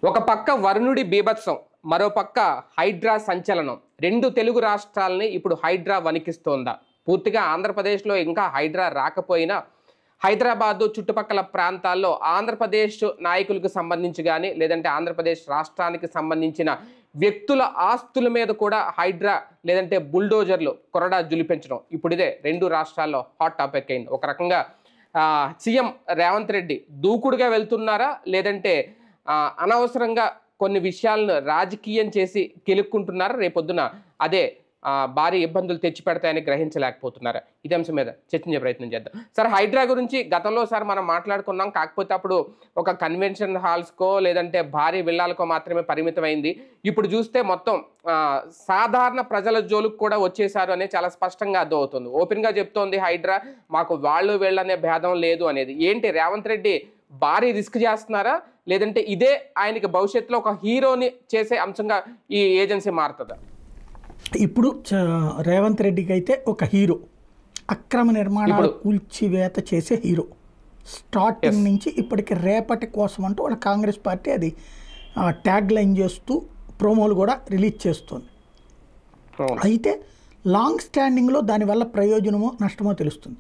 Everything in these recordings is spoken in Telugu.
ఒక పక్క వరుణుడి బీభత్సం, మరో పక్క హైడ్రా సంచలనం. రెండు తెలుగు రాష్ట్రాలని ఇప్పుడు హైడ్రా వణికిస్తోందా? పూర్తిగా ఆంధ్రప్రదేశ్లో ఇంకా హైడ్రా రాకపోయినా హైదరాబాదు చుట్టుపక్కల ప్రాంతాల్లో ఆంధ్రప్రదేశ్ నాయకులకు సంబంధించి కానీ లేదంటే ఆంధ్రప్రదేశ్ రాష్ట్రానికి సంబంధించిన వ్యక్తుల ఆస్తుల మీద కూడా హైడ్రా లేదంటే బుల్డోజర్లు కొరడా జులిపించడం ఇప్పుడు ఇదే రెండు రాష్ట్రాల్లో హాట్ టాపిక్ అయింది. ఒక రకంగా సీఎం రేవంత్ రెడ్డి దూకుడుగా వెళ్తున్నారా లేదంటే అనవసరంగా కొన్ని విషయాలను రాజకీయం చేసి కెలుక్కుంటున్నారా? రేపొద్దున అదే భారీ ఇబ్బందులు తెచ్చిపెడతాయని గ్రహించలేకపోతున్నారు. ఇదే అంశం మీద చర్చించే ప్రయత్నం చేద్దాం. సార్, హైడ్రా గురించి గతంలో సార్ మనం మాట్లాడుకున్నాం. కాకపోతే అప్పుడు ఒక కన్వెన్షన్ హాల్స్కో లేదంటే భారీ విల్లాలకో మాత్రమే పరిమితమైంది. ఇప్పుడు చూస్తే మొత్తం సాధారణ ప్రజల జోలుకు కూడా వచ్చేసారు అనేది చాలా స్పష్టంగా అర్థమవుతుంది. ఓపెన్గా చెప్తోంది హైడ్రా మాకు వాళ్ళు వీళ్ళనే భేదం లేదు అనేది. ఏంటి రేవంత్ రెడ్డి భారీ రిస్క్ చేస్తున్నారా లేదంటే ఇదే ఆయనకి భవిష్యత్తులో ఒక హీరోని చేసే అంశంగా ఈ ఏజెన్సీ మారుతుందా? ఇప్పుడు రేవంత్ రెడ్డికి అయితే ఒక హీరో, అక్రమ నిర్మాణాలు కూల్చివేత చేసే హీరో. స్టార్టింగ్ నుంచి ఇప్పటికి రేపటి కోసం అంటూ వాళ్ళ కాంగ్రెస్ పార్టీ అది ట్యాగ్ లైన్ చేస్తూ ప్రోమోలు కూడా రిలీజ్ చేస్తుంది. అయితే లాంగ్ స్టాండింగ్లో దానివల్ల ప్రయోజనమో నష్టమో తెలుస్తుంది.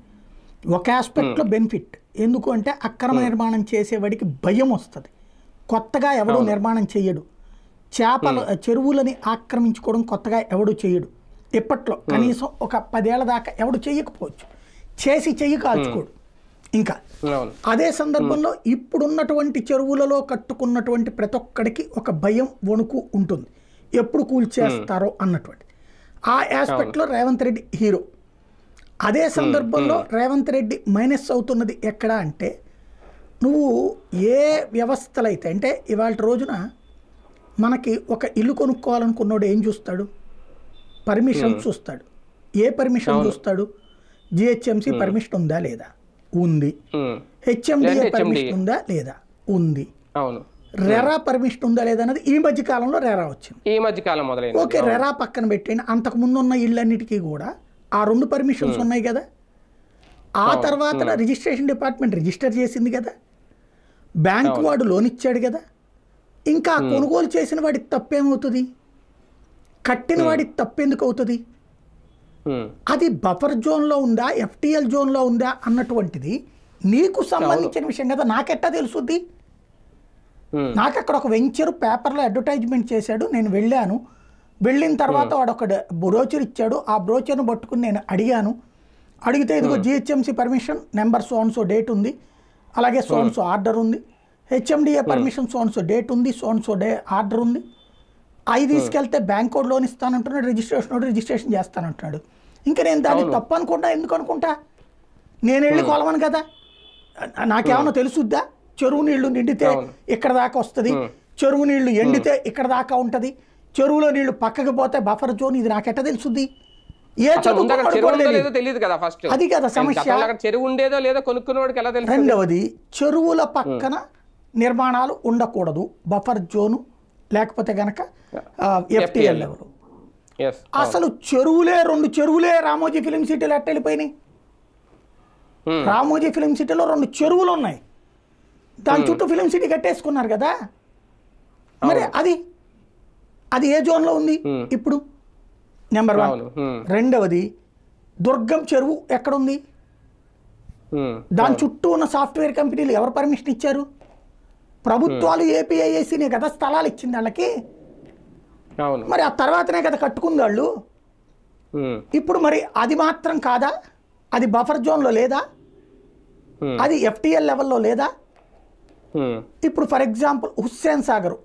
ఒక ఆస్పెక్ట్లో బెనిఫిట్. ఎందుకు అంటే అక్రమ నిర్మాణం చేసేవాడికి భయం వస్తుంది. కొత్తగా ఎవడూ నిర్మాణం చేయడు. చెరువులని ఆక్రమించుకోవడం కొత్తగా ఎవడు చేయడు. ఇప్పట్లో కనీసం ఒక 10 ఏళ్ల దాకా ఎవడు చేయకపోవచ్చు, చేసి చెయ్యి కాల్చుకోడు. ఇంకా అదే సందర్భంలో ఇప్పుడున్నటువంటి చెరువులలో కట్టుకున్నటువంటి ప్రతి ఒక్కడికి ఒక భయం, వణుకు ఉంటుంది, ఎప్పుడు కూల్చేస్తారో అన్నటువంటి. ఆ ఆస్పెక్ట్లో రేవంత్ రెడ్డి హీరో. అదే సందర్భంలో రేవంత్ రెడ్డి మైనస్ అవుతున్నది ఎక్కడ అంటే, నువ్వు ఏ వ్యవస్థలు అయితే అంటే ఇవాళ రోజున మనకి ఒక ఇల్లు కొనుక్కోవాలనుకున్నాడు ఏం చూస్తాడు? పర్మిషన్ చూస్తాడు. ఏ పర్మిషన్ చూస్తాడు? జిహెచ్ఎంసీ పర్మిషన్ ఉందా లేదా? ఉంది. హెచ్ఎండిఏ పర్మిషన్ ఉందా లేదా? ఉంది. రెరా పర్మిషన్ ఉందా లేదా అన్నది ఈ మధ్య కాలంలో రెరా వచ్చింది. ఈ మధ్య కాలం మొదలైంది. ఓకే, రెరా పక్కన పెట్టండి. అంతకు ముందు ఉన్న ఇళ్ళన్నిటికీ కూడా ఆ 2 పర్మిషన్స్ ఉన్నాయి కదా. ఆ తర్వాత రిజిస్ట్రేషన్ డిపార్ట్మెంట్ రిజిస్టర్ చేసింది కదా. బ్యాంకు వాడు లోన్ ఇచ్చాడు కదా. ఇంకా కొనుగోలు చేసిన వాడికి తప్పేమవుతుంది? కట్టిన వాడికి తప్పెందుకు అవుతుంది? అది బఫర్ జోన్లో ఉందా, ఎఫ్టీఎల్ జోన్లో ఉందా అన్నటువంటిది నీకు సంబంధించిన విషయం కదా. నాకెట్టా తెలుసుద్ది? నాకు అక్కడ ఒక వెంచర్ పేపర్లో అడ్వర్టైజ్మెంట్ చేశాడు, నేను వెళ్ళాను. వెళ్ళిన తర్వాత వాడు ఒక బ్రోచర్ ఇచ్చాడు. ఆ బ్రోచర్ను పట్టుకుని నేను అడిగాను. అడిగితే ఇదిగో జిహెచ్ఎంసీ పర్మిషన్ నెంబర్ సోన్సో డేట్ ఉంది, అలాగే సోన్సో ఆర్డర్ ఉంది, హెచ్ఎండిఏ పర్మిషన్ సోన్సో డేట్ ఉంది, సోన్సో ఆర్డర్ ఉంది. అవి తీసుకెళ్తే బ్యాంక్ కోడ్ లోన్ ఇస్తానంటున్నాడు, రిజిస్ట్రేషన్ చేస్తానంటున్నాడు. ఇంకా నేను దాన్ని తప్పు అనుకుంటా. ఎందుకు అనుకుంటా? నేను వెళ్ళి కొలవను కదా. నాకేమన్నా తెలుసుద్దా? చెరువు నీళ్లు నిండితే ఇక్కడ దాకా వస్తుంది, చెరువు నీళ్లు ఎండితే ఇక్కడ దాకా ఉంటుంది, చెరువులో నీళ్లు పక్కకి పోతే బఫర్ జోన్, ఇది నాకెట్ట తెలుసుద్ది? ఏ అది కదా సమస్య. రెండవది, చెరువుల పక్కన నిర్మాణాలు ఉండకూడదు, బఫర్ జోను లేకపోతే గనక ఎఫ్టీఎల్ లెవెల్. అసలు చెరువులే 2 చెరువులే రామోజీ ఫిలిం సిటీలో ఎట్ట వెళ్ళిపోయినాయి? రామోజీ ఫిలిం సిటీలో 2 చెరువులు ఉన్నాయి, దాని చుట్టూ ఫిలిం సిటీ కట్టేసుకున్నారు కదా. మరి అది ఏ జోన్లో ఉంది ఇప్పుడు? నెంబర్ 1. రెండవది, దుర్గం చెరువు ఎక్కడుంది? దాని చుట్టూ ఉన్న సాఫ్ట్వేర్ కంపెనీలు ఎవరు పర్మిషన్ ఇచ్చారు? ప్రభుత్వాలు, ఏపీఐఏసీనే కదా స్థలాలు ఇచ్చింది వాళ్ళకి. మరి ఆ తర్వాతనే కదా కట్టుకుంది వాళ్ళు. ఇప్పుడు మరి అది మాత్రం కాదా? అది బఫర్ జోన్లో లేదా? అది ఎఫ్టీఎల్ లెవెల్లో లేదా? ఇప్పుడు ఫర్ ఎగ్జాంపుల్ హుస్సేన్ సాగర్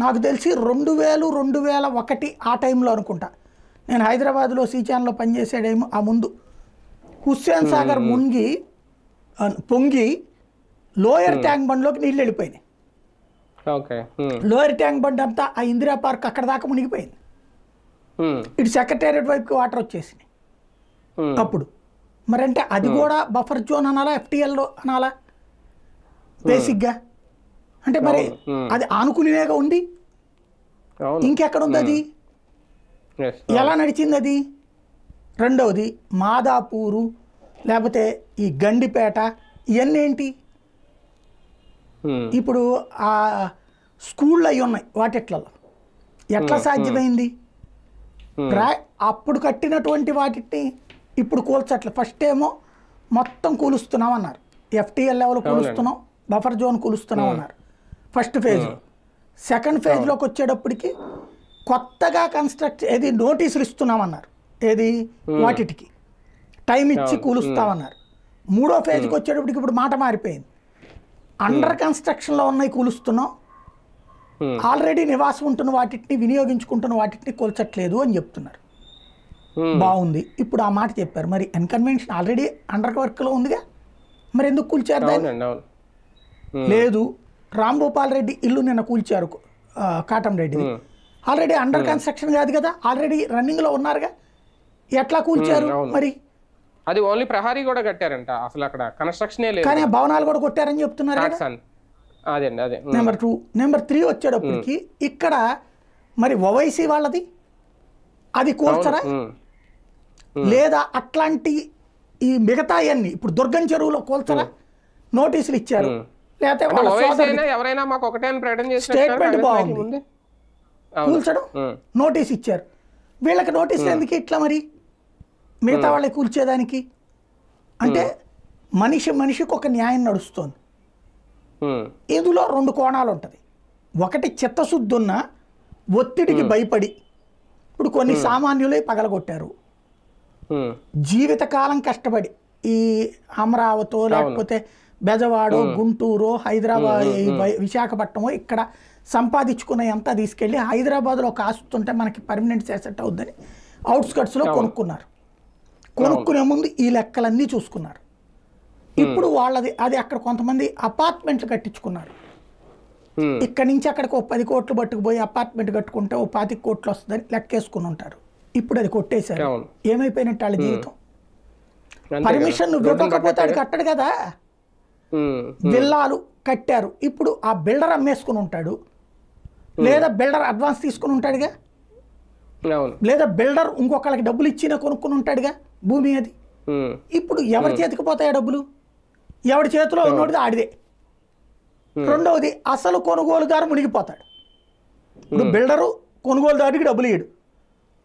నాకు తెలిసి 2000, 2001 ఆ టైంలో అనుకుంటా, నేను హైదరాబాద్లో సీచాన్లో పనిచేసేడేమో. ఆ ముందు హుస్సేన్ సాగర్ పొంగి లోయర్ ట్యాంక్ బండ్లోకి నీళ్ళు వెళ్ళిపోయినాయి. లోయర్ ట్యాంక్ బండ్ అంతా ఆ ఇందిరా పార్క్ అక్కడ దాకా మునిగిపోయింది. ఇటు సెక్రటేరియట్ వైపుకి వాటర్ వచ్చేసినాయి. అప్పుడు మరంటే అది కూడా బఫర్ జోన్ అనాలా, ఎఫ్టీఎల్లో అనాలా బేసిక్గా? అంటే మరి అది ఆనుకునేగా ఉంది, ఇంకెక్కడ ఉంది అది? ఎలా నడిచింది అది? రెండవది, మాదాపూరు లేకపోతే ఈ గండిపేట ఇవన్నీ ఏంటి? ఇప్పుడు ఆ స్కూళ్ళు అవి ఉన్నాయి వాటిట్లలో. ఎట్లా సాధ్యమైంది? అప్పుడు కట్టినటువంటి వాటిని ఇప్పుడు కూల్చట్లే. ఫస్ట్ ఏమో మొత్తం కూలుస్తున్నాం అన్నారు, FTL లెవెల్ కూలుస్తున్నాం, బఫర్ జోన్ కూలుస్తున్నాం అన్నారు ఫస్ట్ ఫేజ్లో. సెకండ్ ఫేజ్లోకి వచ్చేటప్పటికి కొత్తగా ఏది నోటీసులు ఇస్తున్నామన్నారు, ఏది వాటికి టైం ఇచ్చి కూలుస్తామన్నారు. మూడో ఫేజ్కి వచ్చేటప్పటికి ఇప్పుడు మాట మారిపోయింది, అండర్ కన్స్ట్రక్షన్లో ఉన్నాయి కూలుస్తున్నాం, ఆల్రెడీ నివాసం ఉంటున్న వాటిని వినియోగించుకుంటున్న వాటిని కూల్చట్లేదు అని చెప్తున్నారు. బాగుంది, ఇప్పుడు ఆ మాట చెప్పారు. మరి ఎన్కన్వెన్షన్ ఆల్రెడీ అండర్ వర్క్లో ఉందిగా, మరి ఎందుకు కూల్చారు దాన్ని? లేదు, రాంభూపాల్ రెడ్డి ఇల్లు నిన్న కూల్చారు, కాటంరెడ్డి, ఆల్రెడీ అండర్ కన్స్ట్రక్షన్ కాదు కదా, ఆల్రెడీ రన్నింగ్లో ఉన్నారుగా, ఎట్లా కూల్చారు మరి? అది ఓన్లీ ప్రహారీ కూడా కట్టారంట, అసలు అక్కడ కన్స్ట్రక్షనే లేదు, కానీ భవనాలు కూడా కొట్టారని చెప్తున్నారు. నెంబర్ 2. నెంబర్ 3 వచ్చేటప్పటికి ఇక్కడ మరి ఓవైసీ వాళ్ళది అది కూల్చరా లేదా? అట్లాంటి ఈ మిగతా అన్ని ఇప్పుడు దుర్గం చెరువులో కూల్చరా? నోటీసులు ఇచ్చారు, లేకపోతే ఎవరైనా మాకు ఒకటే స్టేట్మెంట్ బాగుంది, కూల్చడం నోటీస్ ఇచ్చారు. వీళ్ళకి నోటీసులు ఎందుకు ఇట్లా మరి మిగతా వాళ్ళకి కూల్చేదానికి? అంటే మనిషికి ఒక న్యాయం నడుస్తుంది. ఇందులో 2 కోణాలు ఉంటుంది. ఒకటి చిత్తశుద్ధి ఉన్న ఒత్తిడికి భయపడి ఇప్పుడు కొన్ని సామాన్యులే పగలగొట్టారు, జీవితకాలం కష్టపడి ఈ అమరావతో లేకపోతే బెజవాడో గుంటూరు హైదరాబాద్ విశాఖపట్నమో ఇక్కడ సంపాదించుకునే అంతా తీసుకెళ్ళి హైదరాబాద్లో ఒక ఆస్తి ఉంటే మనకి పర్మనెంట్ సెట్ అవుద్దని అవుట్స్కట్స్లో కొనుక్కున్నారు. కొనుక్కునే ముందు ఈ లెక్కలన్నీ చూసుకున్నారు. ఇప్పుడు వాళ్ళది అది అక్కడ కొంతమంది అపార్ట్మెంట్లు కట్టించుకున్నారు. ఇక్కడి నుంచి అక్కడికి 10 కోట్లు పట్టుకుపోయి అపార్ట్మెంట్ కట్టుకుంటే 25 కోట్లు వస్తుందని లెక్కేసుకుని ఉంటారు. ఇప్పుడు అది కొట్టేశారు. ఏమైపోయినట్టు వాళ్ళ జీవితం? పర్మిషన్ ఇవ్వకపోతే అది కట్టడు కదా. విల్లాలు కట్టారు, ఇప్పుడు ఆ బిల్డర్ అమ్మేసుకుని ఉంటాడు, లేదా బిల్డర్ అడ్వాన్స్ తీసుకుని ఉంటాడుగా, లేదా బిల్డర్ ఇంకొకళ్ళకి డబ్బులు ఇచ్చినా కొనుక్కుని ఉంటాడుగా భూమి. అది ఇప్పుడు ఎవరి చేతికి పోతాయి డబ్బులు? ఎవరి చేతిలో ఉన్నోడిది ఆడిదే. రెండవది అసలు కొనుగోలుదారు మునిగిపోతాడు. ఇప్పుడు బిల్డరు కొనుగోలుదారుడికి డబ్బులు ఇయ్యడు,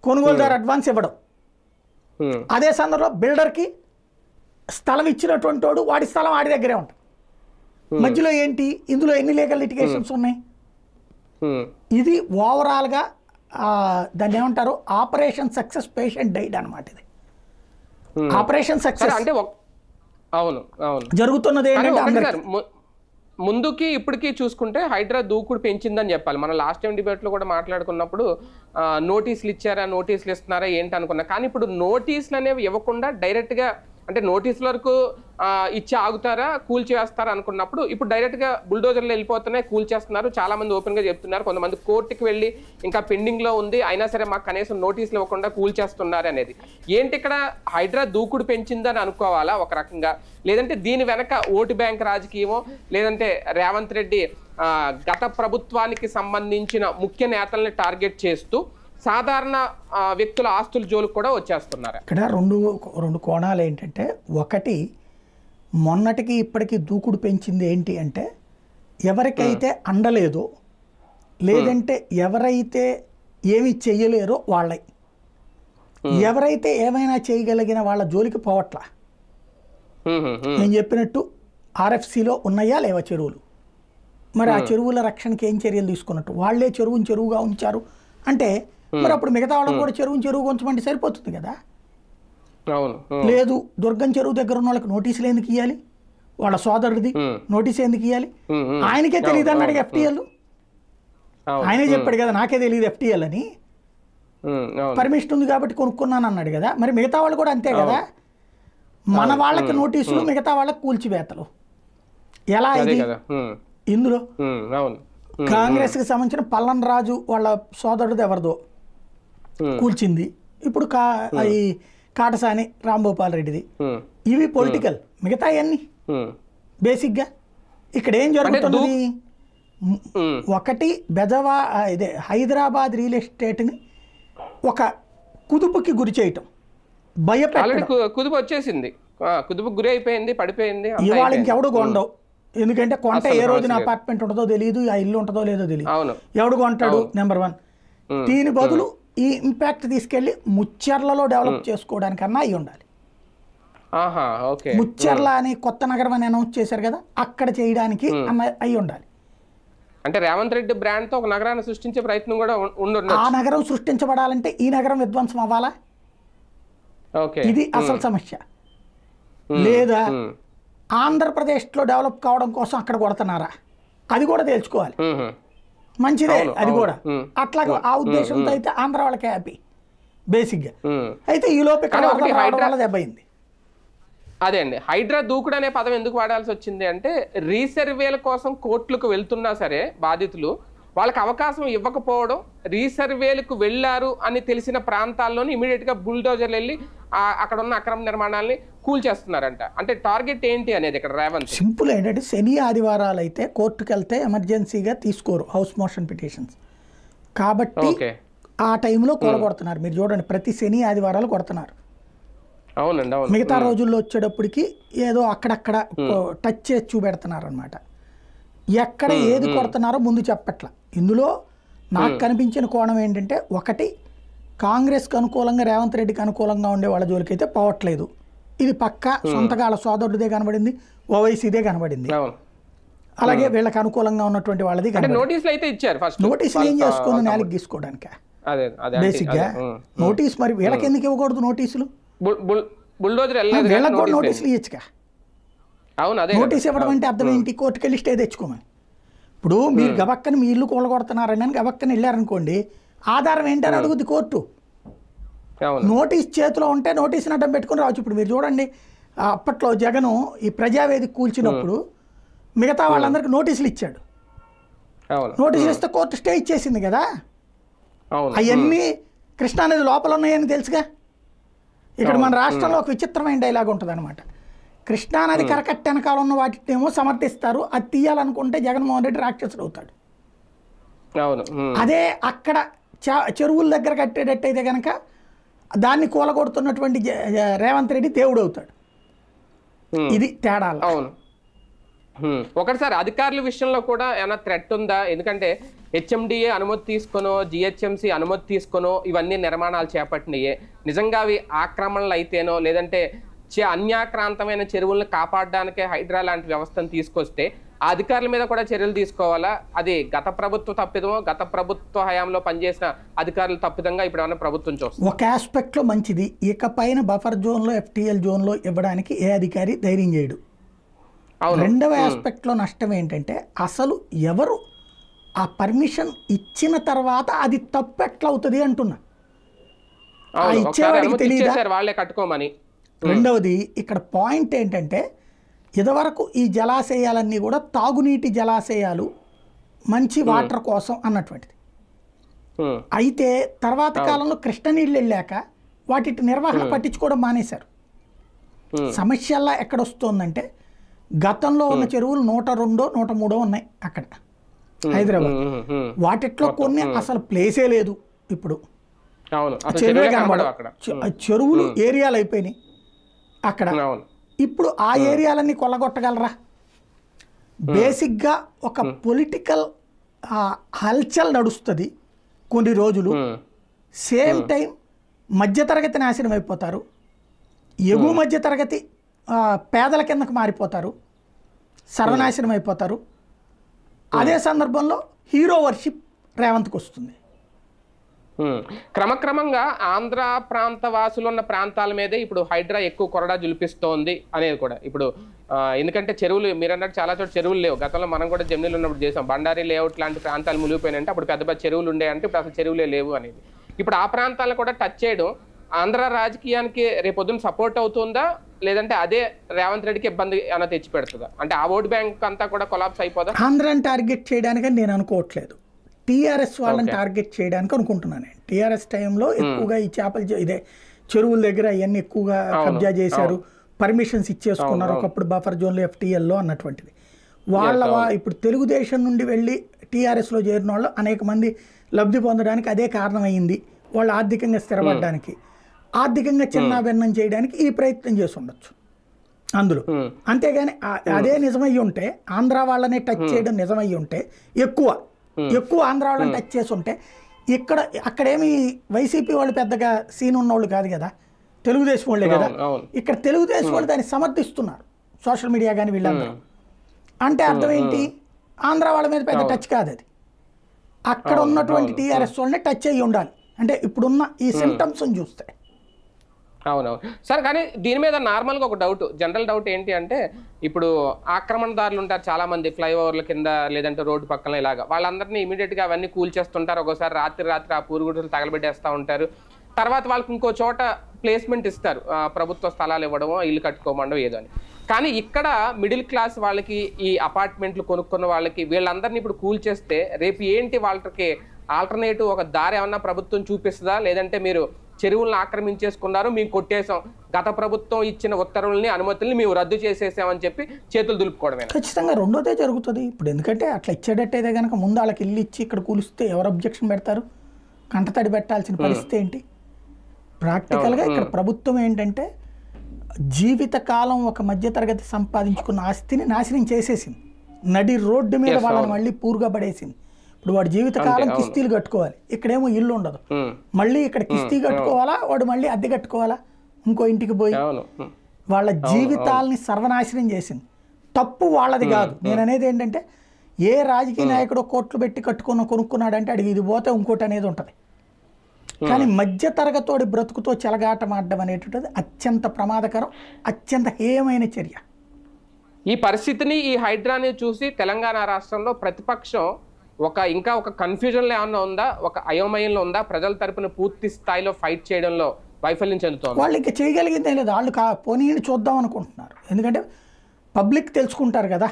కొనుగోలుదారు అడ్వాన్స్ ఇవ్వడం. అదే సందర్భంలో బిల్డర్కి స్థలం ఇచ్చినటువంటి వాడు వాడి స్థలం ఆడి దగ్గరే ఉంటుంది. మధ్యలో ఏంటి? ఇందులో ఎన్ని లీగల్ లిటిగేషన్స్ ఉన్నాయి? ఇది ఓవరాల్గా దాన్ని ఏమంటారు, ఆపరేషన్ సక్సెస్ పేషెంట్ డైడ్ అనమాట. ఇది ఆపరేషన్ సక్సెస్ అంటే అవును అవును జరుగుతున్నది ఏంటంటే ముందుకి ఇప్పటికీ చూసుకుంటే హైడ్రా దూకుడు పెంచిందని చెప్పాలి. మనం లాస్ట్ టైం డిబేట్లో కూడా మాట్లాడుకున్నప్పుడు నోటీసులు ఇచ్చారా, నోటీసులు ఇస్తున్నారా ఏంటి అనుకున్నా. కానీ ఇప్పుడు నోటీసులు అనేవి ఇవ్వకుండా డైరెక్ట్గా అంటే నోటీసుల వరకు ఇచ్చి ఆగుతారా, కూల్చేస్తారా అనుకున్నప్పుడు ఇప్పుడు డైరెక్ట్గా బుల్డోజర్లు వెళ్ళిపోతున్నాయి, కూల్చేస్తున్నారు. చాలా మంది ఓపెన్గా చెప్తున్నారు. కొంతమంది కోర్టుకి వెళ్ళి ఇంకా పెండింగ్లో ఉంది, అయినా సరే మాకు కనీసం నోటీసులు ఇవ్వకుండా కూల్చేస్తున్నారు అనేది. ఏంటి ఇక్కడ హైడ్రా దూకుడు పెంచిందని అనుకోవాలా ఒక రకంగా, లేదంటే దీని వెనక ఓటు బ్యాంక్ రాజకీయమో, లేదంటే రేవంత్ రెడ్డి గత ప్రభుత్వానికి సంబంధించిన ముఖ్య నేతల్ని టార్గెట్ చేస్తూ సాధారణ వ్యక్తుల ఆస్తుల జోలికి కూడా వచ్చేస్తున్నారు? ఇక్కడ రెండు కోణాలు ఏంటంటే, ఒకటి మొన్నటికి ఇప్పటికీ దూకుడు పెంచింది ఏంటి అంటే, ఎవరికైతే అండలేదో లేదంటే ఎవరైతే ఏమి చెయ్యలేరో వాళ్ళై, ఎవరైతే ఏమైనా చేయగలిగిన వాళ్ళ జోలికి పోవట్లా. నేను చెప్పినట్టు RFCలో ఉన్నాయా లేవా చెరువులు, మరి ఆ చెరువుల రక్షణకి ఏం చర్యలు తీసుకున్నట్టు? వాళ్ళే చెరువుగా ఉంచారు అంటే మరి అప్పుడు మిగతా వాళ్ళని కూడా చెరువుగా ఉంచమంటే సరిపోతుంది కదా. లేదు, దుర్గం చెరువు దగ్గర ఉన్న వాళ్ళకి నోటీసులు ఎందుకు ఇవ్వాలి? వాళ్ళ సోదరుడిది నోటీస్ ఎందుకు ఇవ్వాలి? ఆయనకే తెలియదు అన్నాడు FTL. ఆయనే చెప్పాడు కదా నాకే తెలియదు FTL అని, పర్మిషన్ ఉంది కాబట్టి కొనుక్కున్నాను అన్నాడు కదా. మరి మిగతా వాళ్ళు కూడా అంతే కదా, మన వాళ్ళకి నోటీసులు మిగతా వాళ్ళకి కూల్చివేతలు. ఎలా ఇది? ఇందులో కాంగ్రెస్కి సంబంధించిన పల్లన్ రాజు వాళ్ళ సోదరుడు ఎవరిదో కూల్చింది, ఇప్పుడు ఈ కాటసాని రాంభూపాల్ రెడ్డిది. ఇవి పొలిటికల్, మిగతా అన్ని బేసిక్గా ఇక్కడ ఏం జరుగుతున్నది? ఒకటి ఇదే హైదరాబాద్ రియల్ ఎస్టేట్ని ఒక కుదుపుకి గురి చేయటం, భయపెట్టడం. కుదుపు వచ్చేసింది, కుదుపు గురి అయిపోయింది, పడిపోయింది. ఇవాళ ఇంకెవడు కొండవు, ఎందుకంటే కొంట అసలు ఏ రోజున సమస్య లేదు. అపార్ట్మెంట్ ఉంటుందో తెలియదు, ఆ ఇల్లు ఉంటుందో లేదో తెలియదు, అవును ఎవడు కొంటాడు నెంబర్ 1. దీని బదులు ఈ ఇంపాక్ట్ తీసుకెళ్లి ముచ్చర్లలో డెవలప్ చేసుకోవడానికన్నా అయి ఉండాలి. ఆహా ఓకే ముచ్చర్ల అని కొత్త నగరం అని అనౌన్స్ చేశారు కదా, అక్కడ చేయడానికి అన్న అయి ఉండాలి. అంటే రేవంత్ రెడ్డి బ్రాండ్ తో ఒక నగరాన్ని సృష్టించే ప్రయత్నం కూడా ఉండొచ్చు. ఆ నగరం సృష్టించబడాలంటే ఈ నగరం విధ్వంసం అవ్వాలా? ఓకే ఇది అసలు సమస్య. లేదా ఆంధ్రప్రదేశ్లో డెవలప్ కావడం కోసం అక్కడ కొడుతున్నారా, అది కూడా తేల్చుకోవాలి. మంచిదే అది కూడా. అట్లాగే ఆ ఉద్దేశంతో అయితే ఆంధ్ర వాళ్ళకి హ్యాపీ బేసిక్గా. అయితే ఈ లోపు ఇక్కడ రావడం వల్ల దెబ్బయింది. అదే అండి, హైడ్రా దూకుడు అనే పదం ఎందుకు వాడాల్సి వచ్చింది అంటే రీసర్వేల కోసం కోర్టులకు వెళ్తున్నా సరే బాధితులు వాళ్ళకి అవకాశం ఇవ్వకపోవడం, రీసర్వేలకు వెళ్ళారు అని తెలిసిన ప్రాంతాల్లోనే ఇమీడియట్ గా బుల్డోజర్లు వెళ్ళి అక్కడ ఉన్న అక్రమ నిర్మాణాలని కూల్చేస్తున్నారంట. అంటే టార్గెట్ ఏంటి అనేది ఇక్కడ రేవంత్. సింపుల్ ఏంటంటే శని ఆదివారాలు అయితే కోర్టుకు వెళ్తే ఎమర్జెన్సీగా తీసుకోరు హౌస్ మోషన్ పిటిషన్స్, కాబట్టి ఆ టైంలో కూలగొడుతున్నారు. మీరు చూడండి, ప్రతి శని ఆదివారాలు కొడుతున్నారు. అవునండి అవును. మిగతా రోజుల్లో వచ్చేటప్పటికి ఏదో అక్కడక్కడ టచ్ చేసి చూపెడుతున్నారు అనమాట. ఎక్కడ ఏది కొడుతున్నారో ముందు చెప్పట్ల. ఇందులో నాకు కనిపించిన కోణం ఏంటంటే, ఒకటి కాంగ్రెస్కి అనుకూలంగా రేవంత్ రెడ్డికి అనుకూలంగా ఉండే వాళ్ళ జోలికి అయితే పోవట్లేదు. ఇది పక్కా సొంతగా వాళ్ళ సోదరుడిదే కనబడింది, ఓవైసీదే కనబడింది. అలాగే వీళ్ళకి అనుకూలంగా ఉన్నటువంటి వాళ్ళది నోటీసులు అయితే ఇచ్చారు. ఫస్ట్ నోటీసులు ఏం చేసుకుని నేలకి గీసుకోవడానికి బేసిక్గా నోటీస్. మరి వీళ్ళకి ఎందుకు ఇవ్వకూడదు నోటీసులు? వీళ్ళకి కూడా నోటీసులు ఇవ్వచ్చుగా. నోటీస్ ఇవ్వడం అంటే అర్థం ఏంటి? కోర్టుకు వెళ్ళి స్టే తెచ్చుకోమని. ఇప్పుడు మీరు గబక్కని మీ ఇల్లు కూలగొడుతున్నారని అని గబక్కని వెళ్ళారనుకోండి, ఆధారం ఏంటని అడుగుద్ది కోర్టు. నోటీస్ చేతిలో ఉంటే నోటీస్ని అడ్డం పెట్టుకుని రావచ్చు. ఇప్పుడు మీరు చూడండి, అప్పట్లో జగను ఈ ప్రజావేదిక కూల్చినప్పుడు మిగతా వాళ్ళందరికీ నోటీసులు ఇచ్చాడు. నోటీసులు ఇస్తే కోర్టు స్టే ఇచ్చేసింది కదా. అవన్నీ కృష్ణానది లోపల ఉన్నాయని తెలుసుగా. ఇక్కడ మన రాష్ట్రంలో ఒక విచిత్రమైన డైలాగ్ ఉంటుంది అనమాట. కృష్ణానది కరకట్ట వెనకాల ఉన్న వాటినేమో సమర్థిస్తారు, అది తీయాలనుకుంటే జగన్మోహన్ రెడ్డి రాక్షసుడు అవుతాడు. అదే అక్కడ చెరువుల దగ్గర కట్టేటట్టయితే కనుక దాన్ని కూలగొడుతున్నటువంటి రేవంత్ రెడ్డి దేవుడు అవుతాడు. ఇది తేడా. ఒకటిసారి అధికారుల విషయంలో కూడా ఏమైనా థ్రెట్ ఉందా? ఎందుకంటే హెచ్ఎండిఏ అనుమతి తీసుకొనో జిహెచ్ఎంసి అనుమతి తీసుకొనో ఇవన్నీ నిర్మాణాలు చేపట్టినాయే. నిజంగా అవి ఆక్రమణలు అయితేనో లేదంటే అన్యాక్రాంతమైన చెరువులను కాపాడడానికే హైడ్రా లాంటి వ్యవస్థను తీసుకొస్తే ఆ అధికారుల మీద కూడా చర్యలు తీసుకోవాలా? అది గత ప్రభుత్వ తప్పిదమో, గత ప్రభుత్వ హయాంలో పనిచేసిన అధికారులు తప్పిదంగా ఇప్పుడు ఏమైనా ప్రభుత్వం చూస్తుంది? ఒక ఆస్పెక్ట్లో మంచిది. ఇకపైన బఫర్ జోన్లో ఎఫ్టీఎల్ జోన్లో ఇవ్వడానికి ఏ అధికారి ధైర్యం చేయడు. రెండవ ఆస్పెక్ట్లో నష్టం ఏంటంటే, అసలు ఎవరు ఆ పర్మిషన్ ఇచ్చిన తర్వాత అది తప్పు ఎట్లా అవుతుంది అంటున్నా. ఇచ్చేవాడికి తెలియదా? వాళ్ళే కట్టుకోమని. రెండవది ఇక్కడ పాయింట్ ఏంటంటే, ఇదివరకు ఈ జలాశయాలన్నీ కూడా తాగునీటి జలాశయాలు, మంచి వాటర్ కోసం అన్నటువంటిది. అయితే తర్వాత కాలంలో కృష్ణ నీళ్ళు వెళ్ళాక వాటి నిర్వహణ పట్టించుకోవడం మానేశారు. సమస్యల్లా ఎక్కడొస్తుందంటే, గతంలో ఉన్న చెరువులు 102, 103 ఉన్నాయి అక్కడ హైదరాబాద్. వాటిట్లో కొన్ని అసలు ప్లేసే లేదు. ఇప్పుడు చెరువే కనబడవు. చెరువులు ఏరియాలు అయిపోయినాయి అక్కడ. ఇప్పుడు ఆ ఏరియాలన్నీ కొల్లగొట్టగలరా? బేసిక్గా ఒక పొలిటికల్ హల్చల్ నడుస్తుంది కొన్ని రోజులు. సేమ్ టైం మధ్యతరగతి నాశనం అయిపోతారు, ఎగువ మధ్యతరగతి పేదల కిందకు మారిపోతారు, సర్వనాశనం అయిపోతారు. అదే సందర్భంలో హీరో వర్షిప్ రేవంత్కి వస్తుంది. క్రమక్రమంగా ఆంధ్ర ప్రాంత వాసులు ఉన్న ప్రాంతాల మీదే ఇప్పుడు హైడ్రా ఎక్కువ కొరడా జులిపిస్తోంది అనేది కూడా ఇప్పుడు. ఎందుకంటే చెరువులు మీరు అన్నట్టు చాలా చోట్ల చెరువులు లేవు. గతంలో మనం కూడా జమ్నీలు ఉన్నప్పుడు చేసాం. బండారి లేఅవుట్ లాంటి ప్రాంతాలు మునిగిపోయినంటే అప్పుడు పెద్ద పెద్ద చెరువులు ఉండే అంటే ఇప్పుడు అసలు చెరువులే లేవు అనేది. ఇప్పుడు ఆ ప్రాంతాలను కూడా టచ్ చేయడం ఆంధ్ర రాజకీయానికి రేపొద్దున సపోర్ట్ అవుతుందా, లేదంటే అదే రేవంత్ రెడ్డికి ఇబ్బంది ఏమైనా తెచ్చి పెడుతుందా? అంటే ఆ ఓట్ బ్యాంక్ అంతా కూడా కొలాప్స్ అయిపోదా? ఆంధ్రాని టార్గెట్ చేయడానికి నేను అనుకోవట్లేదు, టీఆర్ఎస్ వాళ్ళని టార్గెట్ చేయడానికి అనుకుంటున్నాను. టీఆర్ఎస్ టైంలో ఎక్కువగా ఈ చేపలు ఇదే చెరువుల దగ్గర అవన్నీ ఎక్కువగా కబ్జా చేశారు, పర్మిషన్స్ ఇచ్చేసుకున్నారు ఒకప్పుడు బఫర్ జోన్లో ఎఫ్టీఎల్లో అన్నటువంటిది. వాళ్ళ ఇప్పుడు తెలుగుదేశం నుండి వెళ్ళి టీఆర్ఎస్లో చేరిన వాళ్ళు అనేక మంది లబ్ధి పొందడానికి అదే కారణమైంది. వాళ్ళు ఆర్థికంగా స్థిరపడడానికి, ఆర్థికంగా చిన్నాభిన్నం చేయడానికి ఈ ప్రయత్నం చేసి ఉండొచ్చు. అందులో. అంతేగాని అదే నిజమయ్యి ఉంటే, ఆంధ్ర వాళ్ళనే టచ్ చేయడం నిజమయ్యి ఉంటే, ఎక్కువ ఆంధ్ర వాళ్ళని టచ్ చేసి ఉంటే, అక్కడేమి వైసీపీ వాళ్ళు పెద్దగా సీన్ ఉన్నోళ్ళు కాదు కదా, తెలుగుదేశం వాళ్ళే కదా. ఇక్కడ తెలుగుదేశం వాళ్ళు దాన్ని సమర్థిస్తున్నారు సోషల్ మీడియా కానీ వీళ్ళందరూ. అంటే అర్థం ఏంటి, ఆంధ్ర వాళ్ళ మీద పెద్ద టచ్ కాదు అది, అక్కడ ఉన్నటువంటి టీఆర్ఎస్ వాళ్ళని టచ్ అయ్యి ఉండాలి. అంటే ఇప్పుడున్న ఈ సిమ్టమ్స్ చూస్తే. అవునవును సార్. కానీ దీని మీద నార్మల్గా ఒక డౌట్, జనరల్ డౌట్ ఏంటి అంటే, ఇప్పుడు ఆక్రమణదారులు ఉంటారు చాలామంది ఫ్లైఓవర్ల కింద లేదంటే రోడ్డు పక్కన ఇలాగా, వాళ్ళందరినీ ఇమీడియట్గా అవన్నీ కూల్చేస్తుంటారు. ఒకసారి రాత్రి ఆ పూరుగుడులు తగలబెట్టేస్తూ ఉంటారు. తర్వాత వాళ్ళకి ఇంకో చోట ప్లేస్మెంట్ ఇస్తారు, ప్రభుత్వ స్థలాలు ఇవ్వడమో ఇల్లు కట్టుకోమండో ఏదో అని. కానీ ఇక్కడ మిడిల్ క్లాస్ వాళ్ళకి, ఈ అపార్ట్మెంట్లు కొనుక్కున్న వాళ్ళకి, వీళ్ళందరినీ ఇప్పుడు కూల్చేస్తే రేపు ఏంటి వాళ్ళకి ఆల్టర్నేటివ్ ఒక దారి ఏమన్నా ప్రభుత్వం చూపిస్తుందా? లేదంటే మీరు చెరువులను ఆక్రమించేసుకున్నారు, మేము కొట్టేసాం, గత ప్రభుత్వం ఇచ్చిన ఉత్తర్వుల్ని అనుమతుల్ని మేము రద్దు చేసేసామని చెప్పి చేతులు దులుపుకోవడమే? ఖచ్చితంగా రెండోదే జరుగుతుంది ఇప్పుడు. ఎందుకంటే అట్లా ఇచ్చేటట్టయితే కనుక ముందు వాళ్ళకి ఇల్లు ఇచ్చి ఇక్కడ కూలిస్తే ఎవరు అబ్జెక్షన్ పెడతారు? కంటతడి పెట్టాల్సిన పరిస్థితి ఏంటి? ప్రాక్టికల్గా ఇక్కడ ప్రభుత్వం ఏంటంటే జీవితకాలం ఒక మధ్యతరగతి సంపాదించుకున్న ఆస్తిని నాశనం చేసేసింది, నడి రోడ్డు మీద వాళ్ళని మళ్ళీ పూర్గా పడేసింది. ఇప్పుడు వాడు జీవితకాలం కిస్తీలు కట్టుకోవాలి, ఇక్కడేమో ఇల్లు ఉండదు, మళ్ళీ ఇక్కడ కిస్తీ కట్టుకోవాలా, వాడు మళ్ళీ అద్దె కట్టుకోవాలా ఇంకో ఇంటికి పోయి. వాళ్ళ జీవితాలని సర్వనాశనం చేసింది. తప్పు వాళ్ళది కాదు. నేను అనేది ఏంటంటే, ఏ రాజకీయ నాయకుడు కోట్లు పెట్టి కొనుక్కున్నాడంటే అడిగి ఇది పోతే ఇంకోటి అనేది ఉంటుంది. కానీ మధ్య తరగతోడి బ్రతుకుతో చెలగాటమాడడం అనేటువంటిది అత్యంత ప్రమాదకరం, అత్యంత హేయమైన చర్య. ఈ పరిస్థితిని, ఈ హైడ్రాని చూసి తెలంగాణ రాష్ట్రంలో ప్రతిపక్షం ఇంకా ఒక కన్ఫ్యూజన్లో ఏమన్నా ఉందా, ఒక అయోమయంలో ఉందా? ప్రజల తరపున పూర్తి స్థాయిలో ఫైట్ చేయడంలో వైఫల్యం చెందుతుంది. వాళ్ళు ఇంకా చేయగలిగిందే లేదు. వాళ్ళు పోనీని చూద్దాం అనుకుంటున్నారు. ఎందుకంటే పబ్లిక్ తెలుసుకుంటారు కదా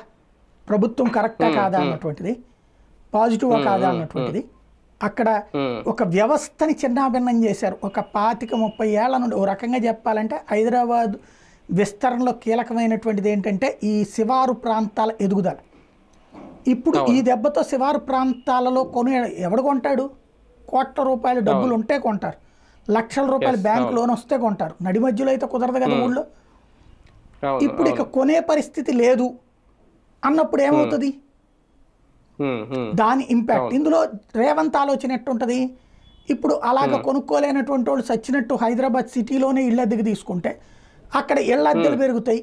ప్రభుత్వం కరెక్టా కాదా అన్నటువంటిది, పాజిటివా కాదా అన్నటువంటిది. అక్కడ ఒక వ్యవస్థని చిన్నాభిన్నం చేశారు. ఒక 25-30 ఏళ్ల నుండి ఓ రకంగా చెప్పాలంటే హైదరాబాద్ విస్తరణలో కీలకమైనటువంటిది ఏంటంటే ఈ శివారు ప్రాంతాల ఎదుగుదల. ఇప్పుడు ఈ దెబ్బతో శివారు ప్రాంతాలలో ఎవడు కొంటాడు? కోట్ల రూపాయల డబ్బులు ఉంటే కొంటారు, లక్షల రూపాయల బ్యాంక్ లోన్ వస్తే కొంటారు. నడి మధ్యలో అయితే కుదరదు కదా ఊళ్ళో. ఇప్పుడు ఇక కొనే పరిస్థితి లేదు అన్నప్పుడు ఏమవుతుంది? దాని ఇంపాక్ట్ ఇందులో రేవంత్ ఆలోచన ఎట్టుంటుంది? ఇప్పుడు అలాగ కొనుక్కోలేనటువంటి వాళ్ళు సచ్చినట్టు హైదరాబాద్ సిటీలోనే ఇళ్ళ అద్దెకు తీసుకుంటే అక్కడ ఇళ్ళ అద్దెలు పెరుగుతాయి.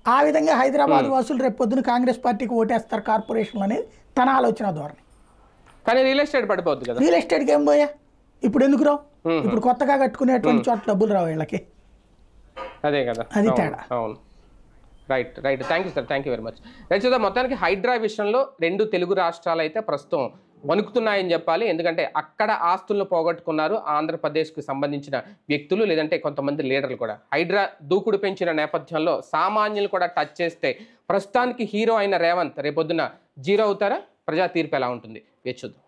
ఆ విధంగా హైదరాబాద్ వాసులు రేపు పొద్దున కాంగ్రెస్ పార్టీకి ఓటేస్తారు కార్పొరేషన్లు అనేది తన ఆలోచన ధోరణి. కానీ రియల్ ఎస్టేట్ పడిపోతుంది కదా. రియల్ ఎస్టేట్కి ఏం పోయా? ఇప్పుడు ఎందుకు రావు? ఇప్పుడు కొత్తగా కట్టుకునేటువంటి చోట్ల డబ్బులు రావు వీళ్ళకి. అదే కదా, అది తేడా. అవును, right. Thank you sir, thank you very much. Right చూద్దాం. మొత్తానికి హైడ్రా విషయంలో 2 తెలుగు రాష్ట్రాలు అయితే ప్రస్తుతం వణుకుతున్నాయని చెప్పాలి. ఎందుకంటే అక్కడ ఆస్తులను పోగొట్టుకున్నారు ఆంధ్రప్రదేశ్కి సంబంధించిన వ్యక్తులు, లేదంటే కొంతమంది లీడర్లు కూడా. హైడ్రా దూకుడు పెంచిన నేపథ్యంలో సామాన్యులు కూడా టచ్ చేస్తే ప్రస్తుతానికి హీరో అయిన రేవంత్ రేపొద్దున జీరో అవుతారా? ప్రజా తీర్పు ఎలా ఉంటుంది వేచి చూద్దాం.